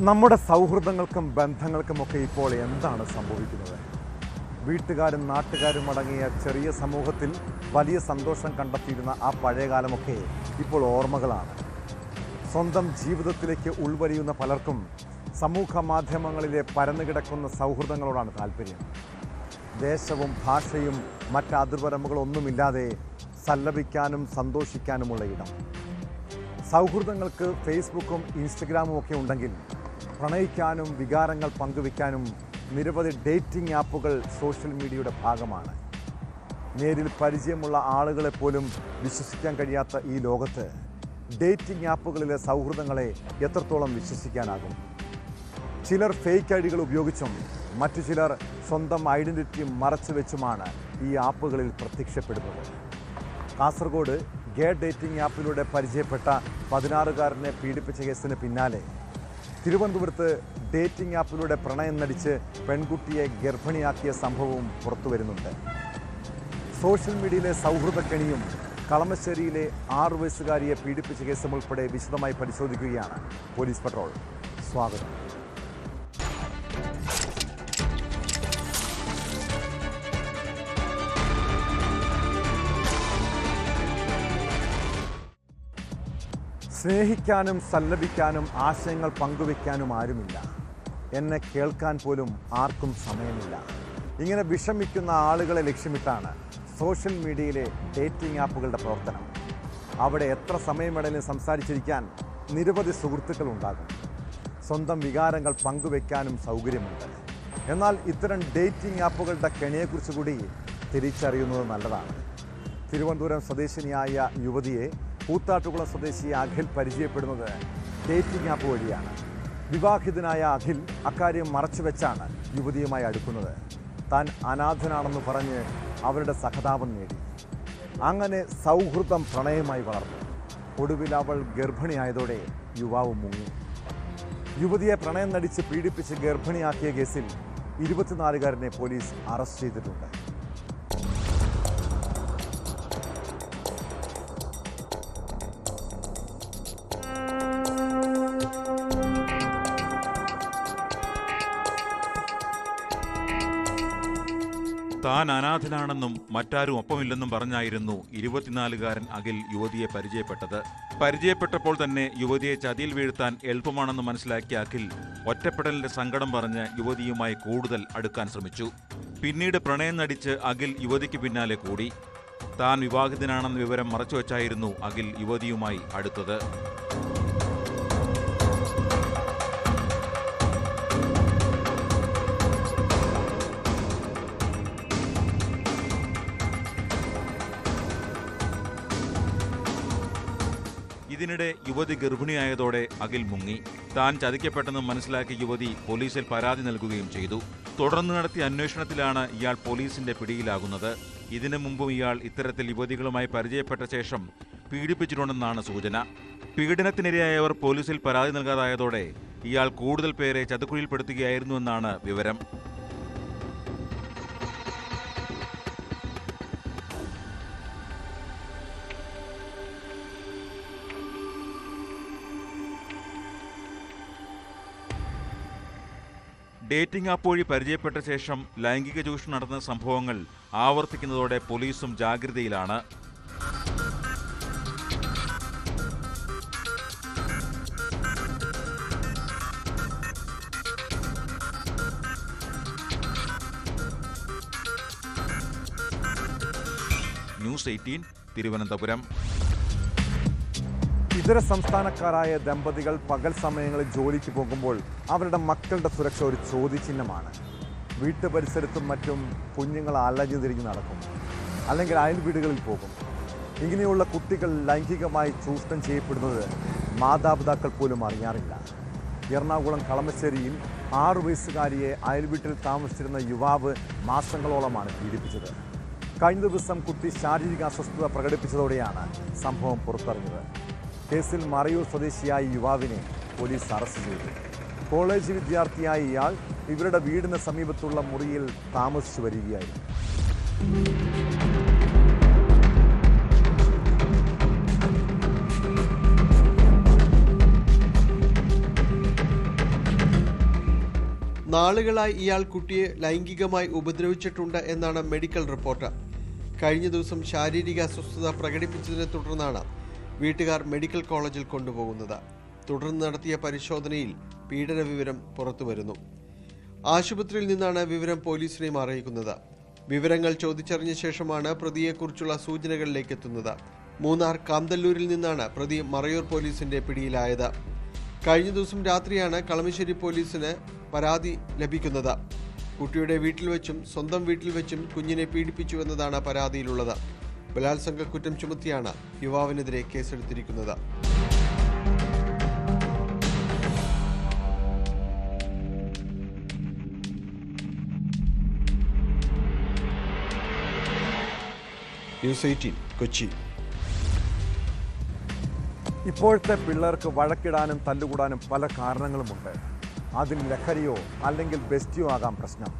നമ്മുടെ സൗഹൃദങ്ങൾക്കും ബന്ധങ്ങൾക്കുമൊക്കെ ഇപ്പോൾ എന്താണ് സംഭവിക്കുന്നത്? വീട്ടുകാരും നാട്ടുകാരും അടങ്ങിയ ചെറിയ സമൂഹത്തിൽ വലിയ സന്തോഷം കണ്ടെത്തിയിരുന്ന ആ പഴയകാലമൊക്കെ ഇപ്പോൾ ഓർമ്മകളാണ്. സ്വന്തം ജീവിതത്തിലേക്ക് ഉൾവലിയുന്ന പലർക്കും സമൂഹ മാധ്യമങ്ങളിലെ പരന്നുകിടക്കുന്ന സൗഹൃദങ്ങളോടാണ് താല്പര്യം. ദേശവും ഭാഷയും മറ്റ് അതിർവരമ്പുകളൊന്നുമില്ലാതെ സല്ലപിക്കാനും സന്തോഷിക്കാനുമുള്ള ഇടം. സൗഹൃദങ്ങൾക്ക് ഫേസ്ബുക്കും ഇൻസ്റ്റഗ്രാമും ഒക്കെ ഉണ്ടെങ്കിൽ പ്രണയിക്കാനും വികാരങ്ങൾ പങ്കുവയ്ക്കാനും നിരവധി ഡേറ്റിംഗ് ആപ്പുകൾ സോഷ്യൽ മീഡിയയുടെ ഭാഗമാണ്. നേരിൽ പരിചയമുള്ള ആളുകളെ പോലും വിശ്വസിക്കാൻ കഴിയാത്ത ഈ ലോകത്ത് ഡേറ്റിംഗ് ആപ്പുകളിലെ സൗഹൃദങ്ങളെ എത്രത്തോളം വിശ്വസിക്കാനാകും? ചിലർ ഫേക്ക് ഐഡികൾ ഉപയോഗിച്ചും മറ്റു ചിലർ സ്വന്തം ഐഡൻറ്റിറ്റി മറച്ചു വെച്ചുമാണ് ഈ ആപ്പുകളിൽ പ്രത്യക്ഷപ്പെടുന്നത്. കാസർഗോഡ് ഗേ ഡേറ്റിംഗ് ആപ്പിലൂടെ പരിചയപ്പെട്ട 16-കാരനെ പീഡിപ്പിച്ച കേസിന് പിന്നാലെ തിരുവനന്തപുരത്ത് ഡേറ്റിംഗ് ആപ്പിലൂടെ പ്രണയം നടിച്ച് പെൺകുട്ടിയെ ഗർഭിണിയാക്കിയ സംഭവവും പുറത്തു വരുന്നുണ്ട്. സോഷ്യൽ മീഡിയയിലെ സൗഹൃദക്കെണിയും കളമശ്ശേരിയിലെ 6 വയസ്സുകാരിയെ പീഡിപ്പിച്ച കേസും ഉൾപ്പെടെ വിശദമായി പരിശോധിക്കുകയാണ് പോലീസ് പട്രോൾ. സ്വാഗതം. സ്നേഹിക്കാനും സല്ലപിക്കാനും ആശയങ്ങൾ പങ്കുവയ്ക്കാനും ആരുമില്ല. എന്നെ കേൾക്കാൻ പോലും ആർക്കും സമയമില്ല. ഇങ്ങനെ വിഷമിക്കുന്ന ആളുകളെ ലക്ഷ്യമിട്ടാണ് സോഷ്യൽ മീഡിയയിലെ ഡേറ്റിംഗ് ആപ്പുകളുടെ പ്രവർത്തനം. അവിടെ എത്ര സമയം വേണമെങ്കിലും സംസാരിച്ചിരിക്കാൻ നിരവധി സുഹൃത്തുക്കളുണ്ടാകും. സ്വന്തം വികാരങ്ങൾ പങ്കുവയ്ക്കാനും സൗകര്യമുണ്ട്. എന്നാൽ ഇത്തരം ഡേറ്റിംഗ് ആപ്പുകളുടെ കെണിയെക്കുറിച്ച് കൂടി തിരിച്ചറിയുന്നത് നല്ലതാണ്. തിരുവനന്തപുരം സ്വദേശിനിയായ യുവതിയെ കൂത്താട്ടുകുളം സ്വദേശി അഖിൽ പരിചയപ്പെടുന്നത് ഡേറ്റിംഗ് ആപ്പ് വഴിയാണ്. വിവാഹിതനായ അഖിൽ അക്കാര്യം മറച്ചുവെച്ചാണ് യുവതിയുമായി അടുക്കുന്നത്. താൻ അനാഥനാണെന്ന് പറഞ്ഞ് അവരുടെ സഹതാപം നേടി. അങ്ങനെ സൗഹൃദം പ്രണയമായി വളർന്നു. ഒടുവിൽ അവൾ ഗർഭിണിയായതോടെ യുവാവ് മുങ്ങി. യുവതിയെ പ്രണയം നടിച്ച് പീഡിപ്പിച്ച് ഗർഭിണിയാക്കിയ കേസിൽ 24-കാരനെ പോലീസ് അറസ്റ്റ് ചെയ്തിട്ടുണ്ട്. താൻ അനാഥനാണെന്നും മറ്റാരും ഒപ്പമില്ലെന്നും പറഞ്ഞായിരുന്നു 24-കാരൻ അഖിൽ യുവതിയെ പരിചയപ്പെട്ടപ്പോൾ തന്നെ യുവതിയെ ചതിയിൽ വീഴ്ത്താൻ എളുപ്പമാണെന്ന് മനസ്സിലാക്കിയ അഖിൽ ഒറ്റപ്പെടലിന്റെ സങ്കടം പറഞ്ഞ് യുവതിയുമായി കൂടുതൽ അടുക്കാൻ ശ്രമിച്ചു. പിന്നീട് പ്രണയം നടിച്ച് അഖിൽ യുവതിക്ക് പിന്നാലെ കൂടി. താൻ വിവാഹിതനാണെന്ന വിവരം മറച്ചുവെച്ചായിരുന്നു അഖിൽ യുവതിയുമായി അടുത്തത്. ഇതിനിടെ യുവതി ഗർഭിണിയായതോടെ അഖിൽ മുങ്ങി. താൻ ചതിക്കപ്പെട്ടെന്ന് മനസ്സിലാക്കിയ യുവതി പോലീസിൽ പരാതി നൽകുകയും ചെയ്തു. തുടർന്ന് നടത്തിയ അന്വേഷണത്തിലാണ് ഇയാൾ പോലീസിന്റെ പിടിയിലാകുന്നത്. ഇതിനു മുമ്പും ഇയാൾ ഇത്തരത്തിൽ യുവതികളുമായി പരിചയപ്പെട്ട ശേഷം പീഡിപ്പിച്ചിട്ടുണ്ടെന്നാണ് സൂചന. പീഡനത്തിനിരയായവർ പോലീസിൽ പരാതി നൽകാതായതോടെ ഇയാൾ കൂടുതൽ പേരെ ചതിക്കുഴിയിൽപ്പെടുത്തുകയായിരുന്നുവെന്നാണ് വിവരം. ഡേറ്റിംഗ് ആപ്പ് വഴി പരിചയപ്പെട്ട ശേഷം ലൈംഗിക ചൂഷണം നടത്തുന്ന സംഭവങ്ങൾ ആവർത്തിക്കുന്നതോടെ പോലീസും ജാഗ്രതയിലാണ്. ന്യൂസ് 18 തിരുവനന്തപുരം. ഇതര സംസ്ഥാനക്കാരായ ദമ്പതികൾ പകൽ സമയങ്ങളിൽ ജോലിക്ക് പോകുമ്പോൾ അവരുടെ മക്കളുടെ സുരക്ഷ ഒരു ചോദ്യചിഹ്നമാണ്. വീട്ടുപരിസരത്തും മറ്റും കുഞ്ഞുങ്ങൾ അലഞ്ഞു തിരിഞ്ഞ് നടക്കും, അല്ലെങ്കിൽ അയൽ വീടുകളിൽ പോകും. ഇങ്ങനെയുള്ള കുട്ടികൾ ലൈംഗികമായി ചൂഷണം ചെയ്യപ്പെടുന്നത് മാതാപിതാക്കൾ പോലും അറിയാറില്ല. എറണാകുളം കളമശ്ശേരിയിൽ 6 വയസ്സുകാരിയെ അയൽവീട്ടിൽ താമസിച്ചിരുന്ന യുവാവ് മാസങ്ങളോളമാണ് പീഡിപ്പിച്ചത്. കഴിഞ്ഞ ദിവസം കുട്ടി ശാരീരിക അസ്വസ്ഥത പ്രകടിപ്പിച്ചതോടെയാണ് സംഭവം പുറത്തറിഞ്ഞത്. കേസിൽ മറയൂർ സ്വദേശിയായ യുവാവിനെ പോലീസ് അറസ്റ്റ് ചെയ്തു. കോളേജ് വിദ്യാർത്ഥിയായ ഇയാൾ ഇവരുടെ വീടിന് സമീപത്തുള്ള മുറിയിൽ താമസിച്ചു വരികയായിരുന്നു. നാളുകളായി ഇയാൾ കുട്ടിയെ ലൈംഗികമായി ഉപദ്രവിച്ചിട്ടുണ്ട് എന്നാണ് മെഡിക്കൽ റിപ്പോർട്ട്. കഴിഞ്ഞ ദിവസം ശാരീരിക അസ്വസ്ഥത പ്രകടിപ്പിച്ചതിനെ തുടർന്നാണ് വീട്ടുകാർ മെഡിക്കൽ കോളേജിൽ കൊണ്ടുപോകുന്നത്. തുടർന്ന് നടത്തിയ പരിശോധനയിൽ പീഡന വിവരം പുറത്തുവരുന്നു. ആശുപത്രിയിൽ നിന്നാണ് വിവരം പോലീസിനെയും അറിയിക്കുന്നത്. വിവരങ്ങൾ ചോദിച്ചറിഞ്ഞ ശേഷമാണ് പ്രതിയെക്കുറിച്ചുള്ള സൂചനകളിലേക്ക് എത്തുന്നത്. മൂന്നാർ കാന്തല്ലൂരിൽ നിന്നാണ് പ്രതി മറയൂർ പോലീസിന്റെ പിടിയിലായത്. കഴിഞ്ഞ ദിവസം രാത്രിയാണ് കളമശ്ശേരി പോലീസിന് പരാതി ലഭിക്കുന്നത്. കുട്ടിയുടെ വീട്ടിൽ വെച്ചും സ്വന്തം വീട്ടിൽ വെച്ചും കുഞ്ഞിനെ പീഡിപ്പിച്ചു എന്നതാണ് പരാതിയിലുള്ളത്. ബലാത്സംഗ കുറ്റം ചുമത്തിയാണ് യുവാവിനെതിരെ കേസെടുത്തിരിക്കുന്നത്. ന്യൂസ് 18 കൊച്ചി. ഇപ്പോഴത്തെ പിള്ളേർക്ക് വഴക്കിടാനും തല്ലുകൂടാനും പല കാരണങ്ങളുമുണ്ട്. അതിൽ ലഹരിയോ അല്ലെങ്കിൽ ബെസ്റ്റിയോ ആകാം പ്രശ്നം.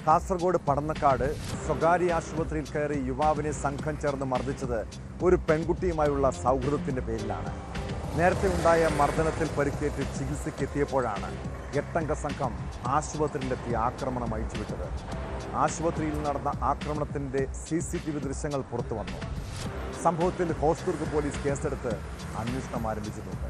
കാസർഗോഡ് പടന്നക്കാട് സ്വകാര്യ ആശുപത്രിയിൽ കയറി യുവാവിനെ സംഘം ചേർന്ന് മർദ്ദിച്ചത് ഒരു പെൺകുട്ടിയുമായുള്ള സൗഹൃദത്തിൻ്റെ പേരിലാണ്. നേരത്തെ ഉണ്ടായ മർദ്ദനത്തിൽ പരിക്കേറ്റ് ചികിത്സയ്ക്കെത്തിയപ്പോഴാണ് 8-അംഗ സംഘം ആശുപത്രിയിലെത്തി ആക്രമണം അഴിച്ചുവിട്ടത്. ആശുപത്രിയിൽ നടന്ന ആക്രമണത്തിൻ്റെ CCTV ദൃശ്യങ്ങൾ പുറത്തു വന്നു. സംഭവത്തിൽ ഹോസ്ദുർഗ് പോലീസ് കേസെടുത്ത് അന്വേഷണം ആരംഭിച്ചിട്ടുണ്ട്.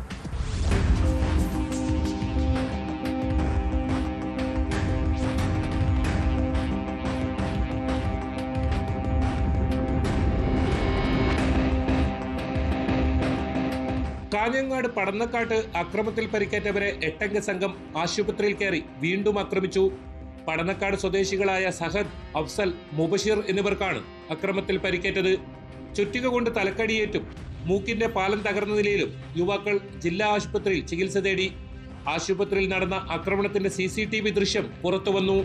കാഞ്ഞങ്ങാട് പടന്നക്കാട്ട് അക്രമത്തിൽ പരിക്കേറ്റവരെ 8-അംഗ സംഘം ആശുപത്രിയിൽ കയറി വീണ്ടും ആക്രമിച്ചു. പടന്നക്കാട് സ്വദേശികളായ സഹദ്, അഫ്സൽ, മുബഷിർ എന്നിവർക്കാണ് അക്രമത്തിൽ പരിക്കേറ്റത്. ചുറ്റിക കൊണ്ട് തലക്കടിയേറ്റും മൂക്കിന്റെ പാലം തകർന്ന നിലയിലും യുവാക്കൾ ജില്ലാ ആശുപത്രിയിൽ ചികിത്സ തേടി. ആശുപത്രിയിൽ നടന്ന ആക്രമണത്തിന്റെ CCTV ദൃശ്യം പുറത്തുവന്നു.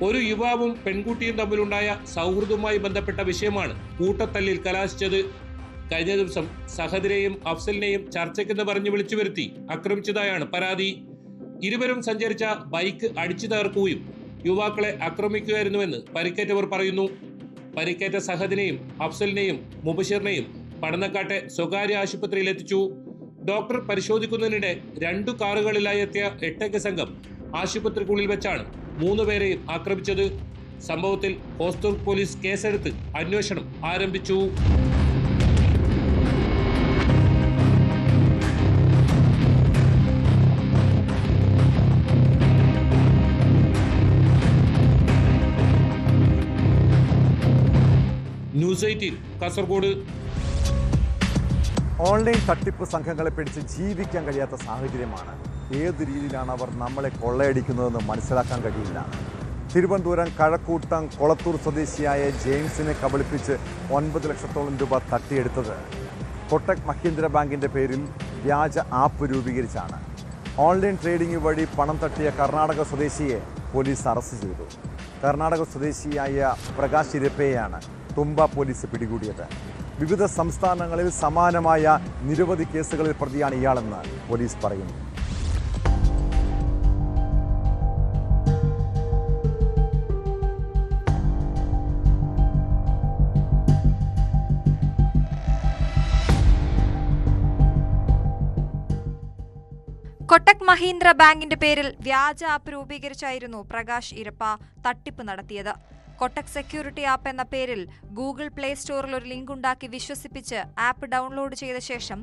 ഒരു യുവാവും പെൺകുട്ടിയും തമ്മിലുണ്ടായ സൗഹൃദവുമായി ബന്ധപ്പെട്ട വിഷയമാണ് കൂട്ടത്തല്ലിൽ കലാശിച്ചത്. കഴിഞ്ഞ ദിവസം സഹദിനെയും അഫ്സലിനെയും ചർച്ചയ്ക്കെന്ന് പറഞ്ഞു വിളിച്ചു വരുത്തി ആക്രമിച്ചതായാണ് പരാതി. ഇരുവരും സഞ്ചരിച്ച ബൈക്ക് അടിച്ചു തകർക്കുകയും യുവാക്കളെ ആക്രമിക്കുകയായിരുന്നുവെന്ന് പരിക്കേറ്റവർ പറയുന്നു. പരിക്കേറ്റ സഹദിനെയും അഫ്സലിനെയും മുബഷിറിനെയും പടന്നക്കാട്ടെ സ്വകാര്യ ആശുപത്രിയിൽ എത്തിച്ചു. ഡോക്ടർ പരിശോധിക്കുന്നതിനിടെ 2 കാറുകളിലായി എത്തിയ 8-അംഗ സംഘം ആശുപത്രിക്കുള്ളിൽ വെച്ചാണ് 3 പേരെയും ആക്രമിച്ചത്. സംഭവത്തിൽ ഹോസ്ദുർഗ് പോലീസ് കേസെടുത്ത് അന്വേഷണം ആരംഭിച്ചു. ന്യൂസ് 18 കാസർഗോഡ്. ഓൺലൈൻ തട്ടിപ്പ് സംഘങ്ങളെ പിടിച്ച് ജീവിക്കാൻ കഴിയാത്ത സാഹചര്യമാണ്. ഏത് രീതിയിലാണ് അവർ നമ്മളെ കൊള്ളയടിക്കുന്നതെന്ന് മനസ്സിലാക്കാൻ കഴിയില്ല. തിരുവനന്തപുരം കഴക്കൂട്ടം കൊളത്തൂർ സ്വദേശിയായ ജെയിംസിനെ കബളിപ്പിച്ച് 9 ലക്ഷത്തോളം രൂപ തട്ടിയെടുത്തത് കൊട്ടക് മഹീന്ദ്ര ബാങ്കിൻ്റെ പേരിൽ വ്യാജ ആപ്പ് രൂപീകരിച്ചാണ്. ഓൺലൈൻ ട്രേഡിംഗ് വഴി പണം തട്ടിയ കർണാടക സ്വദേശിയെ പോലീസ് അറസ്റ്റ് ചെയ്തു. കർണാടക സ്വദേശിയായ പ്രകാശ് ഇരപ്പയെയാണ് തുമ്പ പോലീസ് പിടികൂടിയത്. വിവിധ സംസ്ഥാനങ്ങളിൽ സമാനമായ നിരവധി കേസുകളിൽ പ്രതിയാണ് ഇയാളെന്ന് പോലീസ് പറയുന്നു. കൊട്ടക് മഹീന്ദ്ര ബാങ്കിന്റെ പേരിൽ വ്യാജ ആപ്പ് രൂപീകരിച്ചായിരുന്നു പ്രകാശ് ഇരപ്പ തട്ടിപ്പ് നടത്തിയത്. കൊട്ടക് സെക്യൂരിറ്റി ആപ്പ് എന്ന പേരിൽ ഗൂഗിൾ പ്ലേ സ്റ്റോറിൽ ഒരു ലിങ്ക് ഉണ്ടാക്കി വിശ്വസിപ്പിച്ച് ആപ്പ് ഡൗൺലോഡ് ചെയ്ത ശേഷം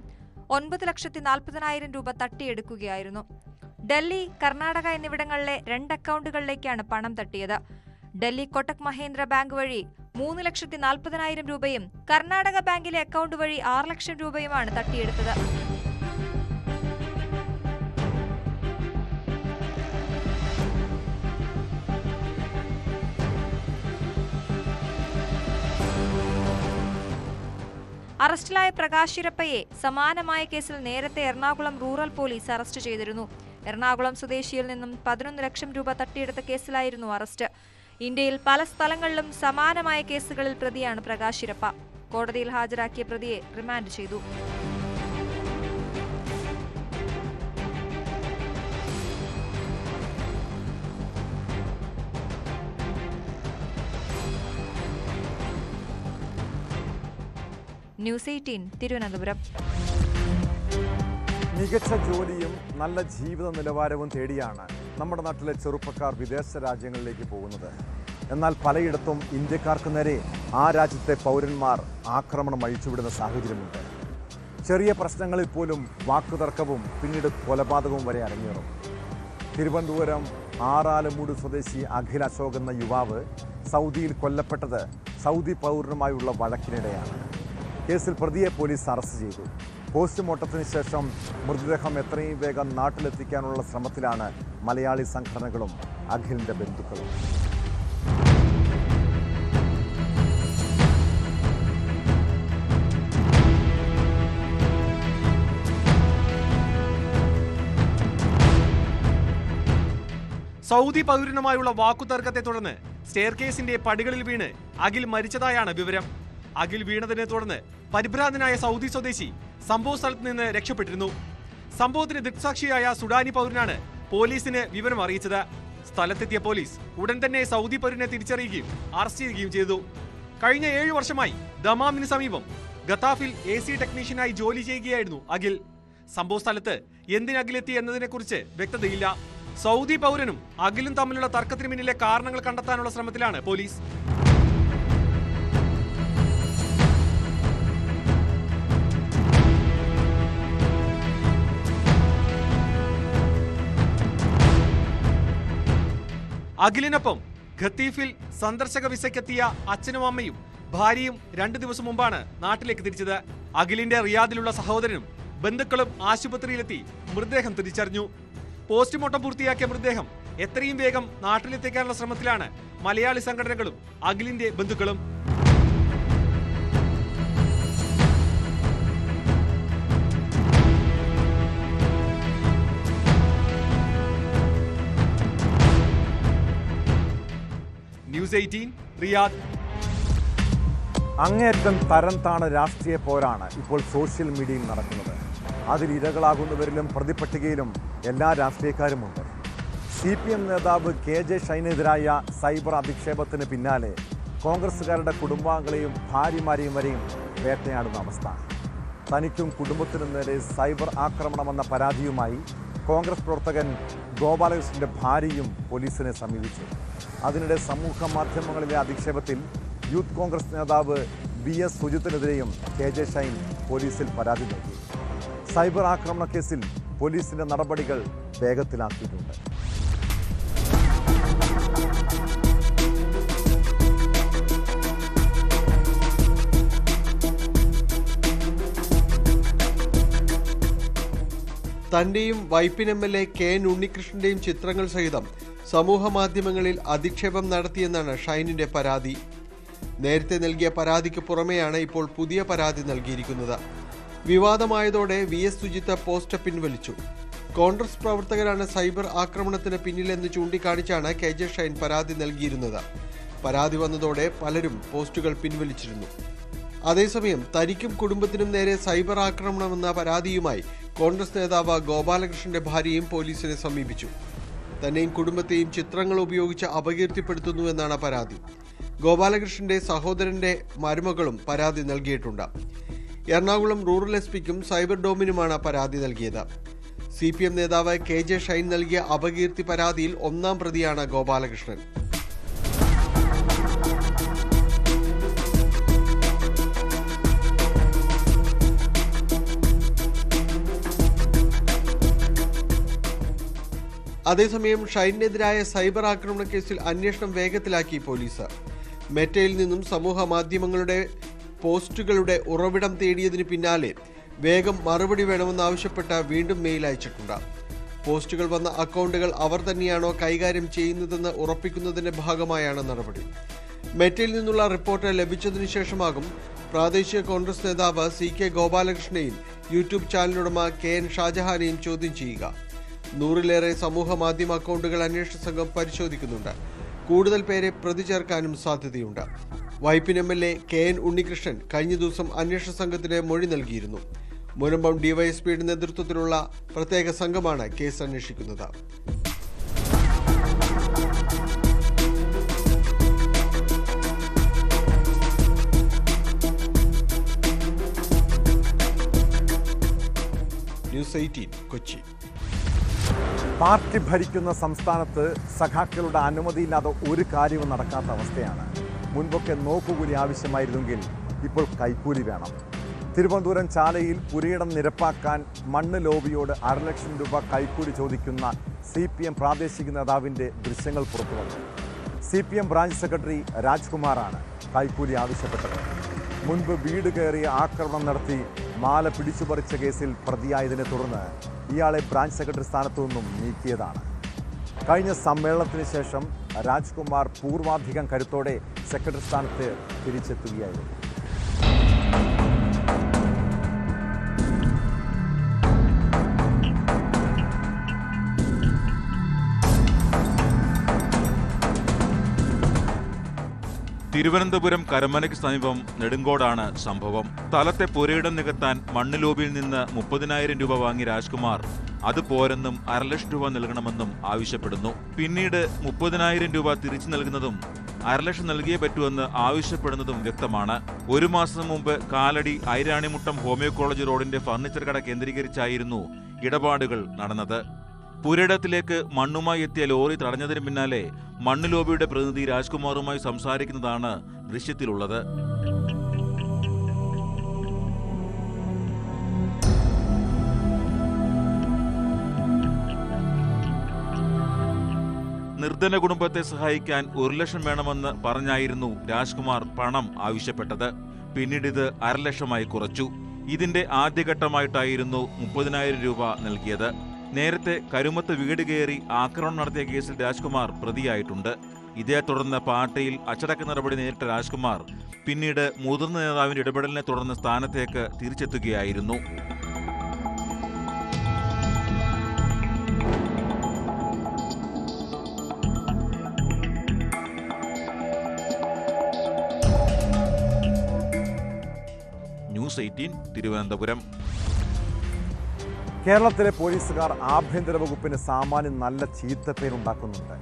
9,40,000 രൂപ തട്ടിയെടുക്കുകയായിരുന്നു. ഡൽഹി, കർണാടക എന്നിവിടങ്ങളിലെ 2 അക്കൗണ്ടുകളിലേക്കാണ് പണം തട്ടിയത്. ഡൽഹി കൊട്ടക് മഹീന്ദ്ര ബാങ്ക് വഴി 3,40,000 രൂപയും കർണാടക ബാങ്കിലെ അക്കൗണ്ട് വഴി 6 ലക്ഷം രൂപയുമാണ് തട്ടിയെടുത്തത്. അറസ്റ്റിലായ പ്രകാശ് ഇരപ്പയെ സമാനമായ കേസിൽ നേരത്തെ എറണാകുളം റൂറൽ പോലീസ് അറസ്റ്റ് ചെയ്തിരുന്നു. എറണാകുളം സ്വദേശിയിൽ നിന്നും 11 ലക്ഷം രൂപ തട്ടിയെടുത്ത കേസിലായിരുന്നു അറസ്റ്റ്. ഇന്ത്യയിൽ പല സ്ഥലങ്ങളിലും സമാനമായ കേസുകളിൽ പ്രതിയാണ് പ്രകാശ് ഇരപ്പ. കോടതിയിൽ ഹാജരാക്കിയ പ്രതിയെ റിമാൻഡ് ചെയ്തു. ന്യൂസ് 18 തിരുവനന്തപുരം. മികച്ച ജോലിയും നല്ല ജീവിത നിലവാരവും തേടിയാണ് നമ്മുടെ നാട്ടിലെ ചെറുപ്പക്കാർ വിദേശ രാജ്യങ്ങളിലേക്ക് പോകുന്നത്. എന്നാൽ പലയിടത്തും ഇന്ത്യക്കാർക്ക് നേരെ ആ രാജ്യത്തെ പൗരന്മാർ ആക്രമണം അഴിച്ചുവിടുന്ന സാഹചര്യമുണ്ട്. ചെറിയ പ്രശ്നങ്ങളിൽ പോലും വാക്കുതർക്കവും പിന്നീട് കൊലപാതകവും വരെ അരങ്ങേറും. തിരുവനന്തപുരം ആറാലമൂട് സ്വദേശി അഖിൽ അശോക് എന്ന യുവാവ് സൗദിയിൽ കൊല്ലപ്പെട്ടത് സൗദി പൗരനുമായുള്ള വഴക്കിനിടെയാണ്. കേസിൽ പ്രതിയെ പോലീസ് അറസ്റ്റ് ചെയ്തു. പോസ്റ്റ്മോർട്ടത്തിന് ശേഷം മൃതദേഹം എത്രയും വേഗം നാട്ടിലെത്തിക്കാനുള്ള ശ്രമത്തിലാണ് മലയാളി സംഘടനകളും അഖിലിൻ്റെ ബന്ധുക്കളും. സൗദി പൗരനുമായുള്ള വാക്കുതർക്കത്തെ തുടർന്ന് സ്റ്റെയർകേസിന്റെ പടികളിൽ വീണ് അഖിൽ മരിച്ചതായാണ് വിവരം. അഖിൽ വീണതിനെ തുടർന്ന് പരിഭ്രാന്തനായ സൗദി സ്വദേശി സംഭവ സ്ഥലത്ത് നിന്ന് രക്ഷപ്പെട്ടിരുന്നു. സംഭവത്തിന് ദൃക്സാക്ഷിയായ സുഡാനി പൗരനാണ് പോലീസിന് വിവരം അറിയിച്ചത്. സ്ഥലത്തെത്തിയ പോലീസ് ഉടൻ തന്നെ സൗദി പൗരനെ തിരിച്ചറിയുകയും അറസ്റ്റ് ചെയ്യുകയും ചെയ്തു. കഴിഞ്ഞ 7 വർഷമായി ദമാമിന് സമീപം ഗത്താഫിൽ AC ടെക്നീഷ്യനായി ജോലി ചെയ്യുകയായിരുന്നു അഖിൽ. സംഭവ സ്ഥലത്ത് എന്തിന് അഖിലെത്തി എന്നതിനെക്കുറിച്ച് വ്യക്തതയില്ല. സൗദി പൗരനും അഖിലും തമ്മിലുള്ള തർക്കത്തിന് പിന്നിലെ കാരണങ്ങൾ കണ്ടെത്താനുള്ള ശ്രമത്തിലാണ് പോലീസ്. അഖിലിനൊപ്പം ഖത്തീഫിൽ സന്ദർശക വിസയ്ക്കെത്തിയ അച്ഛനും അമ്മയും ഭാര്യയും 2 ദിവസം മുമ്പാണ് നാട്ടിലേക്ക് തിരിച്ചത്. അഖിലിന്റെ റിയാദിലുള്ള സഹോദരനും ബന്ധുക്കളും ആശുപത്രിയിലെത്തി മൃതദേഹം തിരിച്ചറിഞ്ഞു. പോസ്റ്റ്മോർട്ടം പൂർത്തിയാക്കിയ മൃതദേഹം എത്രയും വേഗം നാട്ടിലെത്തിക്കാനുള്ള ശ്രമത്തിലാണ് മലയാളി സംഘടനകളും അഖിലിന്റെ ബന്ധുക്കളും. News 18 Riyadh. അങ്ങേയറ്റം തരം താണ രാഷ്ട്രീയ പോരാണ് ഇപ്പോൾ സോഷ്യൽ മീഡിയയിൽ നടക്കുന്നത്. അതിൽ ഇരകളാകുന്നവരിലും പ്രതിപട്ടികയിലും എല്ലാ രാഷ്ട്രീയക്കാരുമുണ്ട്. CPM നേതാവ് KJ ഷൈനെതിരായ സൈബർ അധിക്ഷേപത്തിന് പിന്നാലെ കോൺഗ്രസുകാരുടെ കുടുംബാംഗങ്ങളെയും ഭാര്യമാരെയും വരെയും വേട്ടയാടുന്ന അവസ്ഥ. തനിക്കും കുടുംബത്തിനും നേരെ സൈബർ ആക്രമണമെന്ന പരാതിയുമായി കോൺഗ്രസ് പ്രവർത്തകൻ ഗോപാലകൃഷ്ണന്റെ ഭാര്യയും പോലീസിനെ സമീപിച്ചു. അതിനിടെ സമൂഹ മാധ്യമങ്ങളിലെ അധിക്ഷേപത്തിൽ യൂത്ത് കോൺഗ്രസ് നേതാവ് BS സുജിത്തിനെതിരെയും KJ ഷൈൻ പോലീസിൽ പരാതി നൽകി. സൈബർ ആക്രമണ കേസിൽ പോലീസിന്റെ നടപടികൾ വേഗത്തിലാക്കിയിട്ടുണ്ട്. തന്റെയും വൈപ്പിൻ MLA KN ഉണ്ണികൃഷ്ണന്റെയും ചിത്രങ്ങൾ സഹിതം സമൂഹ മാധ്യമങ്ങളിൽ അധിക്ഷേപം നടത്തിയെന്നാണ് ഷൈനിന്റെ പരാതി. നേരത്തെ നൽകിയ പരാതിക്ക് പുറമെയാണ് ഇപ്പോൾ പുതിയ പരാതി നൽകിയിരിക്കുന്നത്. വിവാദമായതോടെ VS സുജിത്ത് പോസ്റ്റ് പിൻവലിച്ചു. കോൺഗ്രസ് പ്രവർത്തകരാണ് സൈബർ ആക്രമണത്തിന് പിന്നിലെന്ന് ചൂണ്ടിക്കാണിച്ചാണ് KJ ഷൈൻ പരാതി നൽകിയിരുന്നത്. പരാതി വന്നതോടെ പലരും പോസ്റ്റുകൾ പിൻവലിച്ചിരുന്നു. അതേസമയം തനിക്കും കുടുംബത്തിനും നേരെ സൈബർ ആക്രമണമെന്ന പരാതിയുമായി കോൺഗ്രസ് നേതാവ് ഗോപാലകൃഷ്ണന്റെ ഭാര്യയും പോലീസിനെ സമീപിച്ചു. തന്നെയും കുടുംബത്തെയും ചിത്രങ്ങൾ ഉപയോഗിച്ച് അപകീർത്തിപ്പെടുത്തുന്നുവെന്നാണ് പരാതി. ഗോപാലകൃഷ്ണന്റെ സഹോദരന്റെ മരുമകളും പരാതി നൽകിയിട്ടുണ്ട്. എറണാകുളം റൂറൽ SP-ക്കും സൈബർ ഡോമിനുമാണ് പരാതി നൽകിയത്. CPM നേതാവ് KJ ഷൈൻ നൽകിയ അപകീർത്തി പരാതിയിൽ 1-ാം പ്രതിയാണ് ഗോപാലകൃഷ്ണൻ. അതേസമയം ഷൈനെതിരായ സൈബർ ആക്രമണ കേസിൽ അന്വേഷണം വേഗത്തിലാക്കി പോലീസ്. മെറ്റയിൽ നിന്നും സമൂഹ മാധ്യമങ്ങളുടെ പോസ്റ്റുകളുടെ ഉറവിടം തേടിയതിന് പിന്നാലെ വേഗം മറുപടി വേണമെന്നാവശ്യപ്പെട്ട് വീണ്ടും മെയിൽ അയച്ചിട്ടുണ്ട്. പോസ്റ്റുകൾ വന്ന അക്കൗണ്ടുകൾ അവർ തന്നെയാണോ കൈകാര്യം ചെയ്യുന്നതെന്ന് ഉറപ്പിക്കുന്നതിന്റെ ഭാഗമായാണ് നടപടി. മെറ്റയിൽ നിന്നുള്ള റിപ്പോർട്ട് ലഭിച്ചതിനു ശേഷമാകും പ്രാദേശിക കോൺഗ്രസ് നേതാവ് CK ഗോപാലകൃഷ്ണനെയും യൂട്യൂബ് ചാനലുടമ KN ഷാജഹാനെയും ചോദ്യം ചെയ്യുക. 100-ലേറെ സമൂഹ മാധ്യമ അക്കൗണ്ടുകൾ അന്വേഷണ സംഘം പരിശോധിക്കുന്നുണ്ട്. കൂടുതൽ പേരെ പ്രതി ചേർക്കാനും സാധ്യതയുണ്ട്. വൈപ്പിൻ MLA KN ഉണ്ണികൃഷ്ണൻ കഴിഞ്ഞ ദിവസം അന്വേഷണ സംഘത്തിന് മൊഴി നൽകിയിരുന്നു. മുനമ്പം DYSPയുടെ നേതൃത്വത്തിലുള്ള പ്രത്യേക സംഘമാണ് കേസ് അന്വേഷിക്കുന്നത്. ന്യൂസ് 18 കൊച്ചി. പാർട്ടി ഭരിക്കുന്ന സംസ്ഥാനത്ത് സഖാക്കളുടെ അനുമതിയില്ലാതെ ഒരു കാര്യവും നടക്കാത്ത അവസ്ഥയാണ്. മുൻപൊക്കെ നോക്കുകൂലി ആവശ്യമായിരുന്നെങ്കിൽ ഇപ്പോൾ കൈക്കൂലി വേണം. തിരുവനന്തപുരം ചാലയിൽ പുരയിടം നിരപ്പാക്കാൻ മണ്ണ് ലോബിയോട് 1.5 ലക്ഷം രൂപ കൈക്കൂലി ചോദിക്കുന്ന CPM പ്രാദേശിക നേതാവിൻ്റെ ദൃശ്യങ്ങൾ പുറത്തുവന്നു. CPM ബ്രാഞ്ച് സെക്രട്ടറി രാജ്കുമാറാണ് കൈക്കൂലി ആവശ്യപ്പെട്ടത്. മുൻപ് വീട് കയറി ആക്രമണം നടത്തി മാല പിടിച്ചുപറിച്ച കേസിൽ പ്രതിയായതിനെ തുടർന്ന് ഇയാളെ ബ്രാഞ്ച് സെക്രട്ടറി സ്ഥാനത്തു നിന്നും നീക്കിയതാണ്. കഴിഞ്ഞ സമ്മേളനത്തിന് ശേഷം രാജ്കുമാർ പൂർവാധികം കരുത്തോടെ സെക്രട്ടറി സ്ഥാനത്ത് തിരിച്ചെത്തുകയായിരുന്നു. തിരുവനന്തപുരം കരമനയ്ക്ക് സമീപം നെടുങ്കോടാണ് സംഭവം. സ്ഥലത്തെ പുരയിടം നികത്താൻ മണ്ണ് ലോബിയിൽ നിന്ന് 30,000 രൂപ വാങ്ങി രാജ്കുമാർ അത് പോരെന്നും 1.5 ലക്ഷം രൂപ നൽകണമെന്നും ആവശ്യപ്പെടുന്നു. പിന്നീട് 30,000 രൂപ തിരിച്ചു നൽകുന്നതും 1.5 ലക്ഷം നൽകിയേ പറ്റുമെന്ന് ആവശ്യപ്പെടുന്നതും വ്യക്തമാണ്. 1 മാസം മുമ്പ് കാലടി ഐരാണിമുട്ടം ഹോമിയോ കോളേജ് റോഡിന്റെ ഫർണിച്ചർ കട കേന്ദ്രീകരിച്ചായിരുന്നു ഇടപാടുകൾ നടന്നത്. പുരയിടത്തിലേക്ക് മണ്ണുമായി എത്തിയ ലോറി തടഞ്ഞതിന് പിന്നാലെ മണ്ണ് ലോബിയുടെ പ്രതിനിധി രാജ്കുമാറുമായി സംസാരിക്കുന്നതാണ് ദൃശ്യത്തിലുള്ളത്. നിർധന കുടുംബത്തെ സഹായിക്കാൻ 1 ലക്ഷം വേണമെന്ന് പറഞ്ഞായിരുന്നു രാജ്കുമാർ പണം ആവശ്യപ്പെട്ടത്. പിന്നീട് ഇത് 1.5 ലക്ഷമായി കുറച്ചു. ഇതിന്റെ ആദ്യഘട്ടമായിട്ടായിരുന്നു 30,000 രൂപ നൽകിയത്. നേരത്തെ കരുമത്ത് വീട് കയറി ആക്രമണം നടത്തിയ കേസിൽ രാജ്കുമാർ പ്രതിയായിട്ടുണ്ട്. ഇതേ തുടർന്ന് പാർട്ടിയിൽ അച്ചടക്ക നടപടി നേരിട്ട രാജ്കുമാർ പിന്നീട് മുതിർന്ന നേതാവിന്റെ ഇടപെടലിനെ തുടർന്ന് സ്ഥാനത്തേക്ക് തിരിച്ചെത്തുകയായിരുന്നു. ന്യൂസ് 18 തിരുവനന്തപുരം. കേരളത്തിലെ പോലീസുകാർ ആഭ്യന്തര വകുപ്പിന് സാമാന്യം നല്ല ചീത്തപ്പേരുണ്ടാക്കുന്നുണ്ട്.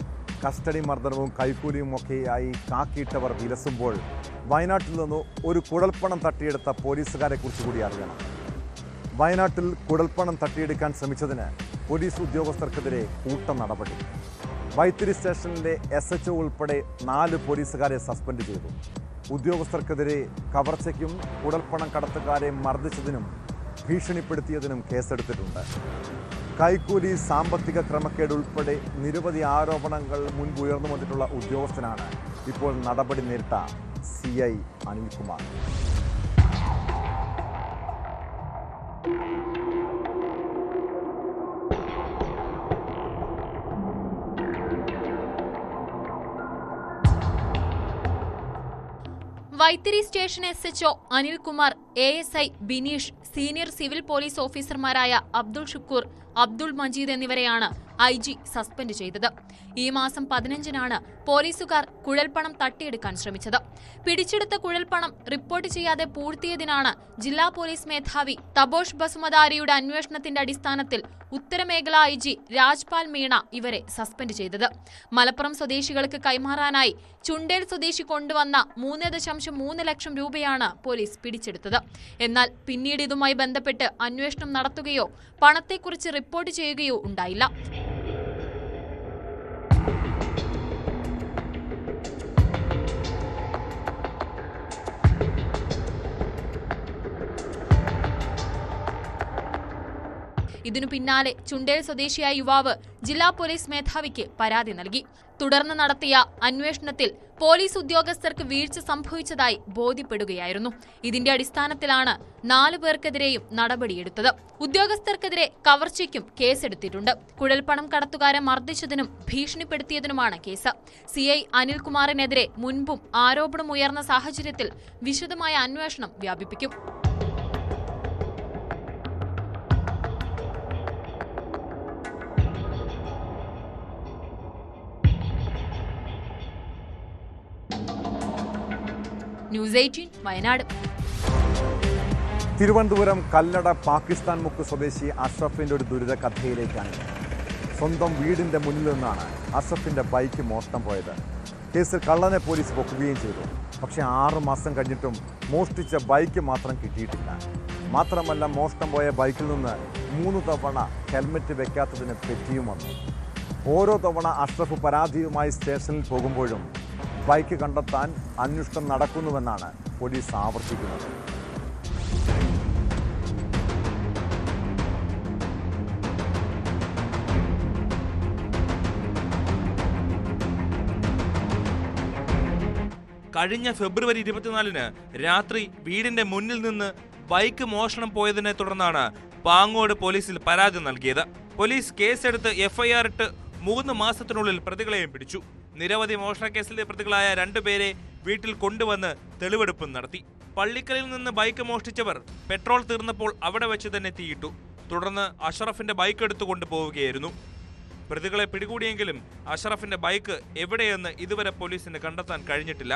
കസ്റ്റഡി മർദ്ദനവും കൈക്കൂലിയും ഒക്കെയായി കാക്കിയിട്ടവർ വിലസുമ്പോൾ വയനാട്ടിൽ നിന്ന് ഒരു കുഴൽപ്പണം തട്ടിയെടുത്ത പോലീസുകാരെ കുറിച്ച് കൂടി അറിയണം. വയനാട്ടിൽ കുഴൽപ്പണം തട്ടിയെടുക്കാൻ ശ്രമിച്ചതിന് പോലീസ് ഉദ്യോഗസ്ഥർക്കെതിരെ കൂട്ട നടപടി. വൈത്തിരി സ്റ്റേഷനിലെ SHO ഉൾപ്പെടെ 4 പോലീസുകാരെ സസ്പെൻഡ് ചെയ്തു. ഉദ്യോഗസ്ഥർക്കെതിരെ കവർച്ചയ്ക്കും കുഴൽപ്പണം കടത്തുകാരെ മർദ്ദിച്ചതിനും ഭീഷണിപ്പെടുത്തിയതിനും കേസെടുത്തിട്ടുണ്ട്. കൈക്കൂലി, സാമ്പത്തിക ക്രമക്കേട് ഉൾപ്പെടെ നിരവധി ആരോപണങ്ങൾ മുൻപ് ഉയർന്നു വന്നിട്ടുള്ള ഉദ്യോഗസ്ഥനാണ് ഇപ്പോൾ നടപടി നേരിട്ട CI Anilkumar. Vythiri station SHO Anilkumar, ASI Bineesh, senior civil police ഓഫീസർമാരായ അബ്ദുൾ ഷുക്കൂർ, അബ്ദുൾ മജീദ് എന്നിവരെയാണ് IG സസ്പെൻഡ് ചെയ്തത്. ഈ മാസം 15-നാണ് പോലീസുകാർ കുഴൽപ്പണം തട്ടിയെടുക്കാൻ ശ്രമിച്ചത്. പിടിച്ചെടുത്ത കുഴൽപ്പണം റിപ്പോർട്ട് ചെയ്യാതെ പൂഴ്ത്തിയതിനാണ് ജില്ലാ പോലീസ് മേധാവി തപോഷ് ബസുമതാരിയുടെ അന്വേഷണത്തിന്റെ അടിസ്ഥാനത്തിൽ ഉത്തരമേഖല IG രാജ്പാൽ മീണ ഇവരെ സസ്പെൻഡ് ചെയ്തത്. മലപ്പുറം സ്വദേശികൾക്ക് കൈമാറാനായി ചുണ്ടേൽ സ്വദേശി കൊണ്ടുവന്ന 3.3 ലക്ഷം രൂപയാണ് പോലീസ് പിടിച്ചെടുത്തത്. എന്നാൽ പിന്നീട് ഇതുമായി ബന്ധപ്പെട്ട് അന്വേഷണം നടത്തുകയോ പണത്തെക്കുറിച്ച് റിപ്പോർട്ട് ചെയ്യുകയോ ഉണ്ടായില്ല. ഇതിനു പിന്നാലെ ചുണ്ടേൽ സ്വദേശിയായ യുവാവ് ജില്ലാ പോലീസ് മേധാവിക്ക് പരാതി നൽകി. തുടർന്ന് നടത്തിയ അന്വേഷണത്തിൽ പോലീസ് ഉദ്യോഗസ്ഥർക്ക് വീഴ്ച സംഭവിച്ചതായി ബോധ്യപ്പെടുകയായിരുന്നു. ഇതിന്റെ അടിസ്ഥാനത്തിലാണ് 4 പേർക്കെതിരെയും നടപടിയെടുത്തത്. ഉദ്യോഗസ്ഥർക്കെതിരെ കവർച്ചയ്ക്കും കേസെടുത്തിട്ടുണ്ട്. കുഴൽപ്പണം കടത്തുകാരെ മർദ്ദിച്ചതിനും ഭീഷണിപ്പെടുത്തിയതിനുമാണ് കേസ്. CI അനിൽകുമാറിനെതിരെ മുൻപും ആരോപണമുയർന്ന സാഹചര്യത്തിൽ വിശദമായ അന്വേഷണം വ്യാപിപ്പിക്കും. ന്യൂസ് 18 വയനാട്. തിരുവനന്തപുരം കല്ലട പാകിസ്ഥാൻ മുക്ക് സ്വദേശി അഷ്റഫിന്റെ ഒരു ദുരിത കഥയിലേക്കാണ്. സ്വന്തം വീടിന്റെ മുന്നിൽ നിന്നാണ് അഷ്റഫിന്റെ ബൈക്ക് മോഷണം പോയത്. കേസിൽ കള്ളനെ പോലീസ് പൊക്കുകയും ചെയ്തു. പക്ഷേ 6 മാസം കഴിഞ്ഞിട്ടും മോഷ്ടിച്ച ബൈക്ക് മാത്രം കിട്ടിയിട്ടില്ല. മാത്രമല്ല, മോഷണം പോയ ബൈക്കിൽ നിന്ന് 3 തവണ ഹെൽമെറ്റ് വെക്കാത്തതിന് പെറ്റിയും വന്നു. ഓരോ തവണ അഷ്റഫ് പരാതിയുമായി സ്റ്റേഷനിൽ പോകുമ്പോഴും ബൈക്ക് കണ്ടെത്താൻ അന്വേഷണം നടക്കുന്നുവെന്നാണ് പോലീസ് ആവർത്തിക്കുന്നത്. കഴിഞ്ഞ ഫെബ്രുവരി 24-ന് രാത്രി വീടിന്റെ മുന്നിൽ നിന്ന് ബൈക്ക് മോഷണം പോയതിനെ തുടർന്നാണ് പാങ്ങോട് പോലീസിൽ പരാതി നൽകിയത്. പോലീസ് കേസെടുത്ത് എഫ്ഐആർ ഇട്ട് 3 മാസത്തിനുള്ളിൽ പ്രതികളെയും പിടിച്ചു. നിരവധി മോഷണക്കേസിലെ പ്രതികളായ 2 പേരെ വീട്ടിൽ കൊണ്ടുവന്ന് തെളിവെടുപ്പും നടത്തി. പള്ളിക്കലിൽ നിന്ന് ബൈക്ക് മോഷ്ടിച്ചവർ പെട്രോൾ തീർന്നപ്പോൾ അവിടെ വെച്ച് തന്നെ തീയിട്ടു. തുടർന്ന് അഷറഫിന്റെ ബൈക്ക് എടുത്തുകൊണ്ട് പോവുകയായിരുന്നു. പ്രതികളെ പിടികൂടിയെങ്കിലും അഷറഫിന്റെ ബൈക്ക് എവിടെയെന്ന് ഇതുവരെ പോലീസിന് കണ്ടെത്താൻ കഴിഞ്ഞിട്ടില്ല.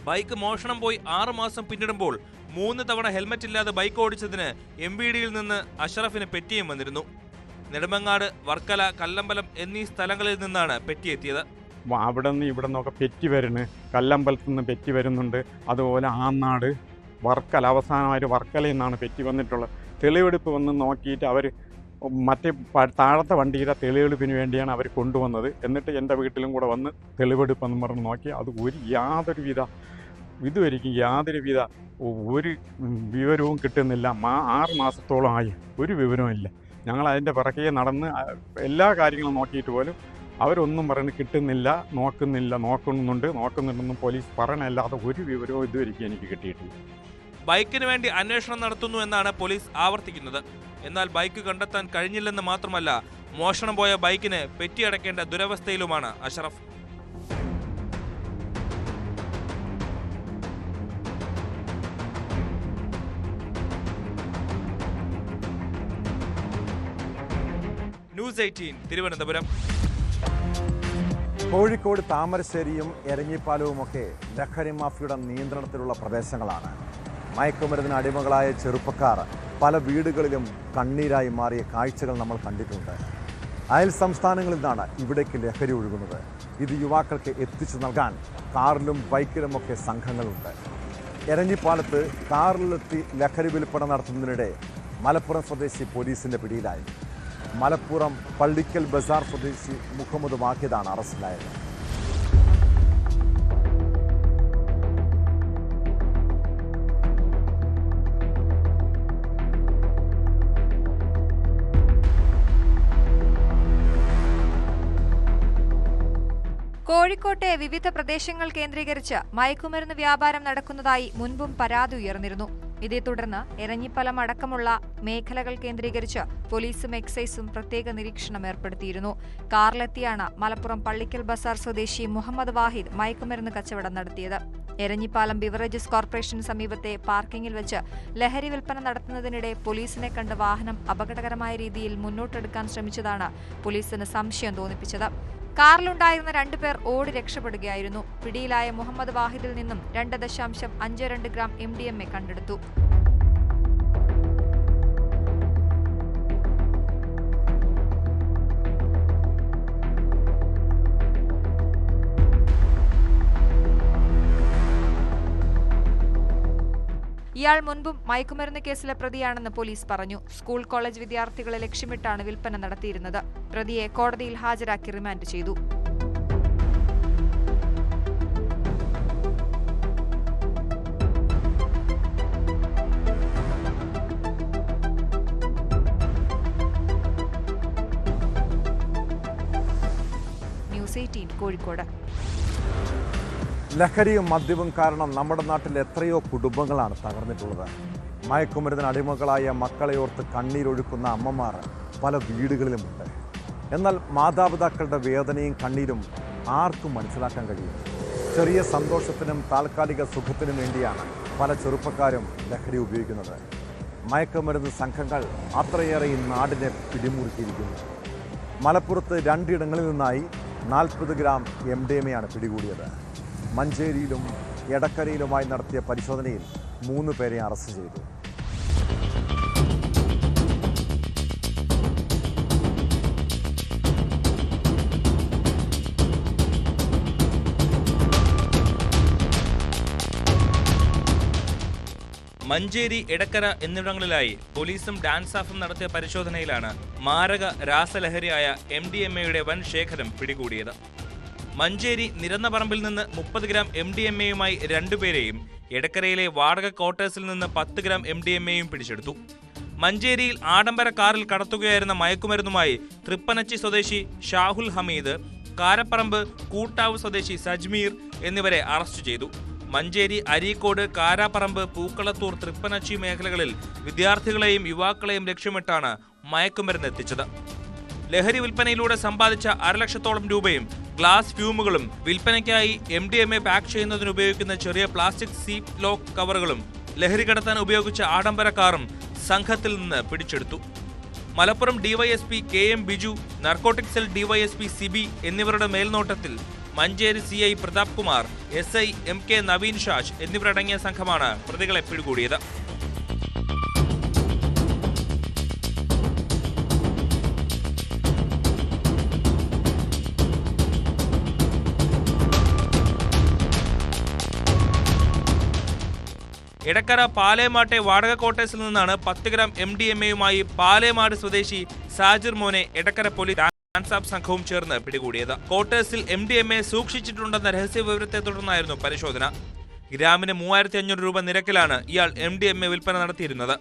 ബൈക്ക് മോഷണം പോയി 6 മാസം പിന്നിടുമ്പോൾ 3 തവണ ഹെൽമറ്റ് ഇല്ലാതെ ബൈക്ക് ഓടിച്ചതിന് MVDയിൽ നിന്ന് അഷറഫിന് പെറ്റിയും വന്നിരുന്നു. നെടുമങ്ങാട്, വർക്കല, കല്ലമ്പലം എന്നീ സ്ഥലങ്ങളിൽ നിന്നാണ് പെറ്റിയെത്തിയത്. അവിടെ നിന്ന് ഇവിടെ നിന്നൊക്കെ പെറ്റി വരുന്നു. കല്ലമ്പലത്തു നിന്ന് പെറ്റി വരുന്നുണ്ട്. അതുപോലെ ആന്നാട്, വർക്കല, അവസാനമായിട്ട് വർക്കലയിൽ നിന്നാണ് പെറ്റി വന്നിട്ടുള്ളത്. തെളിവെടുപ്പ് വന്ന് നോക്കിയിട്ട് അവർ മറ്റേ താഴത്തെ വണ്ടിയുടെ തെളിവെടുപ്പിന് വേണ്ടിയാണ് അവർ കൊണ്ടുവന്നത്. എന്നിട്ട് എൻ്റെ വീട്ടിലും കൂടെ വന്ന് തെളിവെടുപ്പെന്ന് പറഞ്ഞ് നോക്കി. അത് യാതൊരുവിധ ഒരു വിവരവും കിട്ടുന്നില്ല. 6 മാസത്തോളമായി ഒരു വിവരവും ഇല്ല. ഞങ്ങൾ അതിൻ്റെ പിറകെ നടന്ന് എല്ലാ കാര്യങ്ങളും നോക്കിയിട്ട് പോലും അവരൊന്നും പറഞ്ഞ് കിട്ടുന്നില്ല, നോക്കുന്നുണ്ടെന്നും പോലീസ് പറയണല്ലാതെ ഒരു വിവരവും ഇതുവരെയ്ക്കും എനിക്ക് കിട്ടിയിട്ടില്ല. ബൈക്കിന് വേണ്ടി അന്വേഷണം നടത്തുന്നു എന്നാണ് പോലീസ് ആവർത്തിക്കുന്നത്. എന്നാൽ ബൈക്ക് കണ്ടെത്താൻ കഴിഞ്ഞില്ലെന്ന് മാത്രമല്ല, മോഷണം പോയ ബൈക്കിന് പെറ്റിയടക്കേണ്ട ദുരവസ്ഥയിലുമാണ് അഷറഫ്. ന്യൂസ് 18 തിരുവനന്തപുരം. കോഴിക്കോട് താമരശ്ശേരിയും എരഞ്ഞിപ്പാലവുമൊക്കെ ലഹരി മാഫിയയുടെ നിയന്ത്രണത്തിലുള്ള പ്രദേശങ്ങളാണ്. മയക്കുമരുന്നിന് അടിമകളായ ചെറുപ്പക്കാർ പല വീടുകളിലും കണ്ണീരായി മാറിയ കാഴ്ചകൾ നമ്മൾ കണ്ടിട്ടുണ്ട്. അയൽ സംസ്ഥാനങ്ങളിൽ നിന്നാണ് ഇവിടേക്ക് ലഹരി ഒഴുകുന്നത്. ഇത് യുവാക്കൾക്ക് എത്തിച്ചു നൽകാൻ കാറിലും ബൈക്കിലുമൊക്കെ സംഘങ്ങളുണ്ട്. എരഞ്ഞിപ്പാലത്ത് കാറിലെത്തി ലഹരി വിൽപ്പന നടത്തുന്നതിനിടെ മലപ്പുറം സ്വദേശി പോലീസിൻ്റെ പിടിയിലായി. മലപ്പുറം പള്ളിക്കൽ ബസാർ സ്വദേശി മുഹമ്മദ് വാഹിദാണ് അറസ്റ്റിലായത്. കോഴിക്കോട്ടെ വിവിധ പ്രദേശങ്ങൾ കേന്ദ്രീകരിച്ച് മയക്കുമരുന്ന് വ്യാപാരം നടക്കുന്നതായി മുൻപും പരാതി ഉയർന്നിരുന്നു. ഇതേ തുടർന്ന് എരഞ്ഞിപ്പലം അടക്കമുള്ള മേഖലകൾ കേന്ദ്രീകരിച്ച് പോലീസും എക്സൈസും പ്രത്യേക നിരീക്ഷണം ഏർപ്പെടുത്തിയിരുന്നു. കാറിലെത്തിയാണ് മലപ്പുറം പള്ളിക്കൽ ബസാർ സ്വദേശി മുഹമ്മദ് വാഹിദ് മയക്കുമരുന്ന് കച്ചവടം നടത്തിയത്. എരഞ്ഞിപ്പാലം ബിവറേജസ് കോർപ്പറേഷന് സമീപത്തെ പാർക്കിംഗിൽ വെച്ച് ലഹരി വിൽപ്പന നടത്തുന്നതിനിടെ പോലീസിനെ കണ്ട് വാഹനം അപകടകരമായ രീതിയിൽ മുന്നോട്ടെടുക്കാൻ ശ്രമിച്ചതാണ് പോലീസിന് സംശയം തോന്നിപ്പിച്ചത്. കാറിലുണ്ടായിരുന്ന 2 പേർ ഓടി രക്ഷപ്പെടുകയായിരുന്നു. പിടിയിലായ മുഹമ്മദ് വാഹിദിൽ നിന്നും 2.52 ഗ്രാം MDMA കണ്ടെടുത്തു. ഇയാൾ മുൻപും മയക്കുമരുന്ന് കേസിലെ പ്രതിയാണെന്ന് പോലീസ് പറഞ്ഞു. സ്കൂൾ കോളേജ് വിദ്യാർത്ഥികളെ ലക്ഷ്യമിട്ടാണ് വിൽപ്പന നടത്തിയിരുന്നത്. പ്രതിയെ കോടതിയിൽ ഹാജരാക്കി റിമാൻഡ് ചെയ്തു. ന്യൂസ് 18 കോഴിക്കോട്. ലഹരിയും മദ്യവും കാരണം നമ്മുടെ നാട്ടിൽ എത്രയോ കുടുംബങ്ങളാണ് തകർന്നിട്ടുള്ളത്. മയക്കുമരുന്നിന് അടിമകളായ മക്കളെ ഓർത്ത് കണ്ണീരൊഴുക്കുന്ന അമ്മമാർ പല വീടുകളിലുമുണ്ട്. എന്നാൽ മാതാപിതാക്കളുടെ വേദനയും കണ്ണീരും ആർക്കും മനസ്സിലാക്കാൻ കഴിയും. ചെറിയ സന്തോഷത്തിനും താൽക്കാലിക സുഖത്തിനും വേണ്ടിയാണ് പല ചെറുപ്പക്കാരും ലഹരി ഉപയോഗിക്കുന്നത്. മയക്കുമരുന്ന് സംഘങ്ങൾ അത്രയേറെ ഈ നാടിനെ പിടിമുറുക്കിയിരിക്കുന്നു. മലപ്പുറത്ത് 2 ഇടങ്ങളിൽ നിന്നായി 40 ഗ്രാം MDMA പിടികൂടിയത്. മഞ്ചേരിയിലും എടക്കരയിലുമായി നടത്തിയ പരിശോധനയിൽ 3 പേരെ അറസ്റ്റ് ചെയ്തു. മഞ്ചേരി, എടക്കര എന്നിവിടങ്ങളിലായി പോലീസും ഡാൻസ് സ്റ്റാഫും നടത്തിയ പരിശോധനയിലാണ് മാരക രാസലഹരിയായ MDMA വൻ ശേഖരം പിടികൂടിയത്. മഞ്ചേരി നിരന്നപറമ്പിൽ നിന്ന് 30 ഗ്രാം MDMA-യുമായി 2 പേരെയും എടക്കരയിലെ വാടക ക്വാർട്ടേഴ്സിൽ നിന്ന് 10 ഗ്രാം MDMA-യും പിടിച്ചെടുത്തു. മഞ്ചേരിയിൽ ആഡംബര കാറിൽ കടത്തുകയായിരുന്ന മയക്കുമരുന്നുമായി തൃപ്പനച്ചി സ്വദേശി ഷാഹുൽ ഹമീദ്, കാരപ്പറമ്പ് കൂട്ടാവ് സ്വദേശി സജ്മീർ എന്നിവരെ അറസ്റ്റ് ചെയ്തു. മഞ്ചേരി, അരീക്കോട്, കാരാപ്പറമ്പ്, പൂക്കളത്തൂർ, തൃപ്പനച്ചി മേഖലകളിൽ വിദ്യാർത്ഥികളെയും യുവാക്കളെയും ലക്ഷ്യമിട്ടാണ് മയക്കുമരുന്ന് എത്തിച്ചത്. ലഹരി വിൽപ്പനയിലൂടെ സമ്പാദിച്ച 1.5 ലക്ഷത്തോളം രൂപയും ഗ്ലാസ് ഫ്യൂമുകളും വിൽപ്പനയ്ക്കായി MDMA പാക്ക് ചെയ്യുന്നതിന് ഉപയോഗിക്കുന്ന ചെറിയ പ്ലാസ്റ്റിക് സീപ്പ് ലോക്ക് കവറുകളും ലഹരി കടത്താൻ ഉപയോഗിച്ച ആഡംബര കാറും സംഘത്തിൽ നിന്ന് പിടിച്ചെടുത്തു. Malappuram DYSP KM Biju, narcotic cell DYSP Sibi എന്നിവരുടെ മേൽനോട്ടത്തിൽ Manjeri CI Pratap Kumar, SI MK Naveen Shaj എന്നിവരടങ്ങിയ സംഘമാണ് പ്രതികളെ പിടികൂടിയത്. എടക്കര പാലേമാട്ടെ വാടക ക്വാർട്ടേഴ്സിൽ നിന്നാണ് 10 ഗ്രാം MDMA-യുമായി പാലേമാട് സ്വദേശി സാജിർ മോനെ എടക്കര പോലീസ് ഡാൻസ് സ്റ്റാഫ് സംഘവും ചേർന്ന് പിടികൂടിയത്. ക്വാർട്ടേഴ്സിൽ MDMA സൂക്ഷിച്ചിട്ടുണ്ടെന്ന രഹസ്യ വിവരത്തെ തുടർന്നായിരുന്നു പരിശോധന. ഗ്രാമിന് 3500 രൂപ നിരക്കിലാണ് ഇയാൾ MDMA വിൽപ്പന നടത്തിയിരുന്നത്.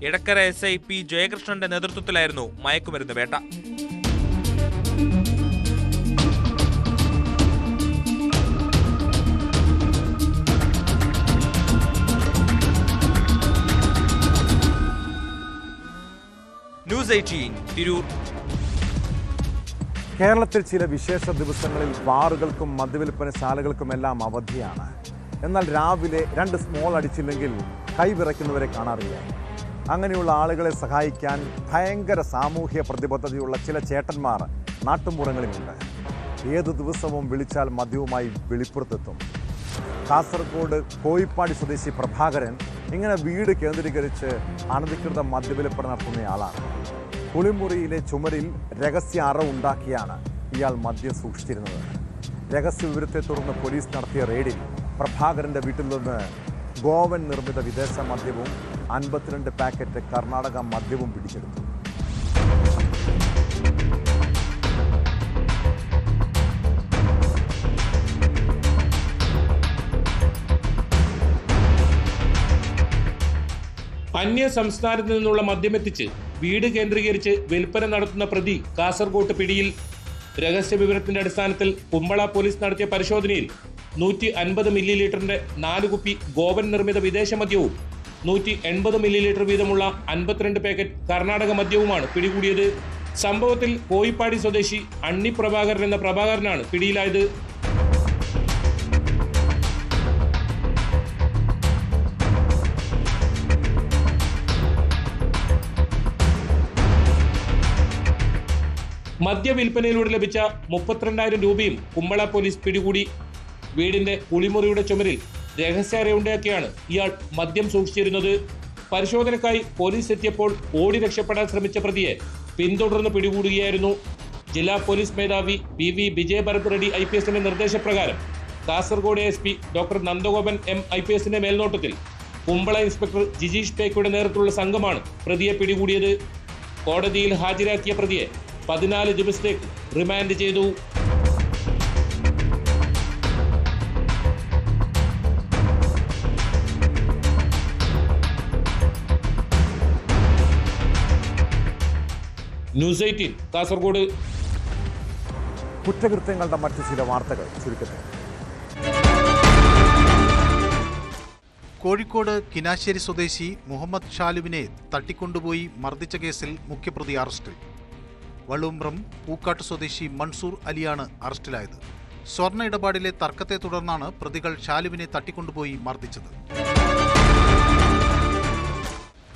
എടക്കര SI P ജയകൃഷ്ണന്റെ നേതൃത്വത്തിലായിരുന്നു മയക്കുമരുന്ന് വേട്ട. ന്യൂസ് 18 തിരൂർ. കേരളത്തിൽ ചില വിശേഷ ദിവസങ്ങളിൽ ബാറുകൾക്കും മദ്യവിൽപ്പനശാലകൾക്കുമെല്ലാം അവധിയാണ്. എന്നാൽ രാവിലെ 2 സ്മോൾ അടിച്ചില്ലെങ്കിൽ കൈവിറയ്ക്കുന്നവരെ കാണാറില്ല. അങ്ങനെയുള്ള ആളുകളെ സഹായിക്കാൻ ഭയങ്കര സാമൂഹ്യ പ്രതിബദ്ധതയുള്ള ചില ചേട്ടന്മാർ നാട്ടുമ്പുറങ്ങളിലുണ്ട്. ഏതു ദിവസവും വിളിച്ചാൽ മദ്യവുമായി വെളിപ്പുറത്തെത്തും. കാസർഗോഡ് കോയിപ്പാടി സ്വദേശി പ്രഭാകരൻ ഇങ്ങനെ വീട് കേന്ദ്രീകരിച്ച് അനധികൃത മദ്യവിൽപ്പന നടത്തുന്നയാളാണ്. കുളിമുറിയിലെ ചുമരിൽ രഹസ്യ അറ ഉണ്ടാക്കിയാണ് ഇയാൾ മദ്യം സൂക്ഷിച്ചിരുന്നത്. രഹസ്യ വിവരത്തെ തുടർന്ന് പോലീസ് നടത്തിയ റെയ്ഡിൽ പ്രഭാകരൻ്റെ വീട്ടിൽ നിന്ന് ഗോവൻ നിർമ്മിത വിദേശ മദ്യവും 52 പാക്കറ്റ് കർണാടക മദ്യവും പിടിച്ചെടുത്തു. അന്യ സംസ്ഥാനത്ത് നിന്നുള്ള മദ്യമെത്തിച്ച് വീട് കേന്ദ്രീകരിച്ച് വിൽപ്പന നടത്തുന്ന പ്രതി കാസർഗോഡ് പിടിയിൽ. രഹസ്യ വിവരത്തിന്റെ അടിസ്ഥാനത്തിൽ കുമ്പള പോലീസ് നടത്തിയ പരിശോധനയിൽ 150 മില്ലി ലിറ്ററിന്റെ 4 കുപ്പി ഗോവൻ നിർമ്മിത വിദേശ മദ്യവും 180 മില്ലി ലിറ്റർ വീതമുള്ള 52 പാക്കറ്റ് കർണാടക മദ്യവുമാണ് പിടികൂടിയത്. സംഭവത്തിൽ കോയിപ്പാടി സ്വദേശി അണ്ണി പ്രഭാകരൻ എന്ന പ്രഭാകരനാണ് പിടിയിലായത്. മദ്യവിൽപ്പനയിലൂടെ ലഭിച്ച 32,000 രൂപയും കുമ്പള പോലീസ് പിടികൂടി. വീടിന്റെ കുളിമുറിയുടെ ചുമരിൽ രഹസ്യാരയുണ്ടാക്കിയാണ് ഇയാൾ മദ്യം സൂക്ഷിച്ചിരുന്നത്. പരിശോധനയ്ക്കായി പോലീസ് എത്തിയപ്പോൾ ഓടി രക്ഷപ്പെടാൻ ശ്രമിച്ച പ്രതിയെ പിന്തുടർന്ന് പിടികൂടുകയായിരുന്നു. ജില്ലാ പോലീസ് മേധാവി PV വിജയഭരത് റെഡ്ഡി IPSന്റെ നിർദ്ദേശപ്രകാരം Kasaragod SP doctor Nandagopan M IPSന്റെ മേൽനോട്ടത്തിൽ കുമ്പള ഇൻസ്പെക്ടർ ജിജീഷ് പേക്കയുടെ നേതൃത്വത്തിലുള്ള സംഘമാണ് പ്രതിയെ പിടികൂടിയത്. കോടതിയിൽ ഹാജരാക്കിയ പ്രതിയെ 14 ദിവസത്തേക്ക് റിമാൻഡ് ചെയ്തു. ന്യൂസ് 18 കാസർഗോഡ്. കുറ്റകൃത്യങ്ങളുടെ മറ്റു ചില വാർത്തകൾ ചുരുക്കത്തിൽ. കോഴിക്കോട് കിനാശ്ശേരി സ്വദേശി മുഹമ്മദ് ഷാലുവിനെ തട്ടിക്കൊണ്ടുപോയി മർദ്ദിച്ച കേസിൽ മുഖ്യപ്രതി അറസ്റ്റിൽ. വള്ളുമ്പ്രം പൂക്കാട്ട് സ്വദേശി മൻസൂർ അലിയാണ് അറസ്റ്റിലായത്. സ്വർണ്ണ ഇടപാടിലെ തർക്കത്തെ തുടർന്നാണ് പ്രതികൾ ഷാലുവിനെ തട്ടിക്കൊണ്ടുപോയി മർദ്ദിച്ചത്.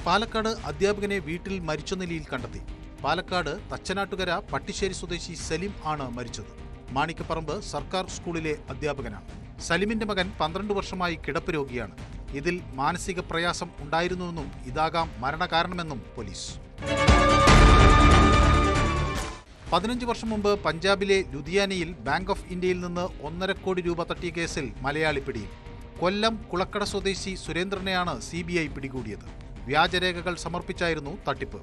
പാലക്കാട് അധ്യാപകനെ വീട്ടിൽ മരിച്ച നിലയിൽ കണ്ടെത്തി. പാലക്കാട് തച്ചനാട്ടുകര പട്ടിശ്ശേരി സ്വദേശി സലിം ആണ് മരിച്ചത്. മാണിക്കപ്പറമ്പ് സർക്കാർ സ്കൂളിലെ അധ്യാപകനാണ്. സലിമിന്റെ മകൻ 12 വർഷമായി കിടപ്പ് രോഗിയാണ്. ഇതിൽ മാനസിക പ്രയാസം ഉണ്ടായിരുന്നുവെന്നും ഇതാകാം മരണകാരണമെന്നും പോലീസ്. 15 വർഷം മുമ്പ് പഞ്ചാബിലെ ലുധിയാനയിൽ ബാങ്ക് ഓഫ് ഇന്ത്യയിൽ നിന്ന് 1.5 കോടി രൂപ തട്ടിയ കേസിൽ മലയാളി പിടിയിൽ. കൊല്ലം കുളക്കട സ്വദേശി സുരേന്ദ്രനെയാണ് CBI പിടികൂടിയത്. വ്യാജരേഖകൾ സമർപ്പിച്ചായിരുന്നു തട്ടിപ്പ്.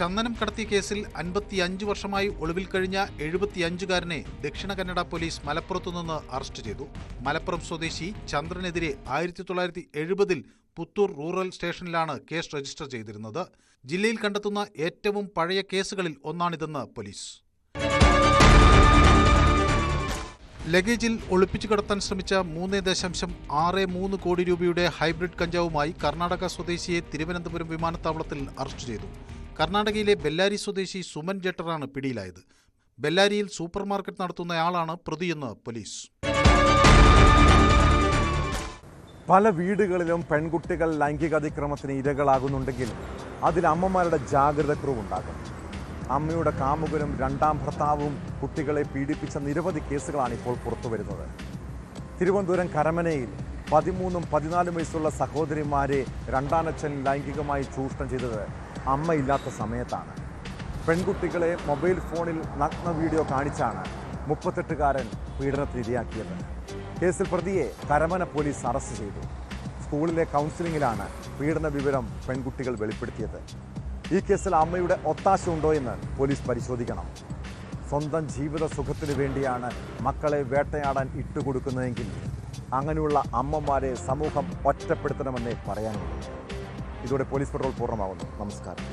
ചന്ദനം കടത്തിയ കേസിൽ 55 വർഷമായി ഒളിവിൽ കഴിഞ്ഞ 75-കാരനെ ദക്ഷിണ കന്നഡ പോലീസ് മലപ്പുറത്തുനിന്ന് അറസ്റ്റ് ചെയ്തു. മലപ്പുറം സ്വദേശി ചന്ദ്രനെതിരെ 1970-ൽ പുത്തൂർ റൂറൽ സ്റ്റേഷനിലാണ് കേസ് രജിസ്റ്റർ ചെയ്തിരുന്നത്. ജില്ലയിൽ കണ്ടെത്തുന്ന ഏറ്റവും പഴയ കേസുകളിൽ ഒന്നാണിതെന്ന് പോലീസ്. ലഗേജിൽ ഒളിപ്പിച്ചു കടത്താൻ ശ്രമിച്ച 3.63 കോടി രൂപയുടെ ഹൈബ്രിഡ് കഞ്ചാവുമായി കർണാടക സ്വദേശിയെ തിരുവനന്തപുരം വിമാനത്താവളത്തിൽ അറസ്റ്റ് ചെയ്തു. കർണാടകയിലെ ബെല്ലാരി സ്വദേശി സുമൻ ജട്ടറാണ് പിടിയിലായത്. ബെല്ലാരിയിൽ സൂപ്പർ മാർക്കറ്റ് നടത്തുന്നയാളാണ് പ്രതിയെന്ന് പോലീസ്. പല വീടുകളിലും പെൺകുട്ടികൾ ലൈംഗിക അതിക്രമത്തിന് ഇരകളാകുന്നുണ്ടെങ്കിൽ അതിൽ അമ്മമാരുടെ ജാഗ്രതക്കുറവുണ്ടാകും. അമ്മയുടെ കാമുകനും രണ്ടാം ഭർത്താവും കുട്ടികളെ പീഡിപ്പിച്ച നിരവധി കേസുകളാണ് ഇപ്പോൾ പുറത്തുവരുന്നത്. തിരുവനന്തപുരം കരമനയിൽ 13ഉം 14 വയസ്സുള്ള സഹോദരിമാരെ രണ്ടാനച്ഛൻ ലൈംഗികമായി ചൂഷണം ചെയ്തത് അമ്മയില്ലാത്ത സമയത്താണ്. പെൺകുട്ടികളെ മൊബൈൽ ഫോണിൽ നഗ്ന വീഡിയോ കാണിച്ചാണ് 38-കാരൻ പീഡനത്തിനിരയാക്കിയത്. കേസിൽ പ്രതിയെ കരമന പോലീസ് അറസ്റ്റ് ചെയ്തു. സ്കൂളിലെ കൗൺസിലിംഗിലാണ് പീഡന വിവരം പെൺകുട്ടികൾ വെളിപ്പെടുത്തിയത്. ഈ കേസിൽ അമ്മയുടെ ഒത്താശ ഉണ്ടോ എന്ന് പോലീസ് പരിശോധിക്കണം. സ്വന്തം ജീവിത സുഖത്തിനു വേണ്ടിയാണ് മക്കളെ വേട്ടയാടാൻ ഇട്ടുകൊടുക്കുന്നതെങ്കിൽ അങ്ങനെയുള്ള അമ്മമാരെ സമൂഹം ഒറ്റപ്പെടുത്തണമെന്നേ പറയാനുള്ളൂ. ഇതോടെ പോലീസ് പെട്രോൾ പൂർണ്ണമാകുന്നു. നമസ്കാരം.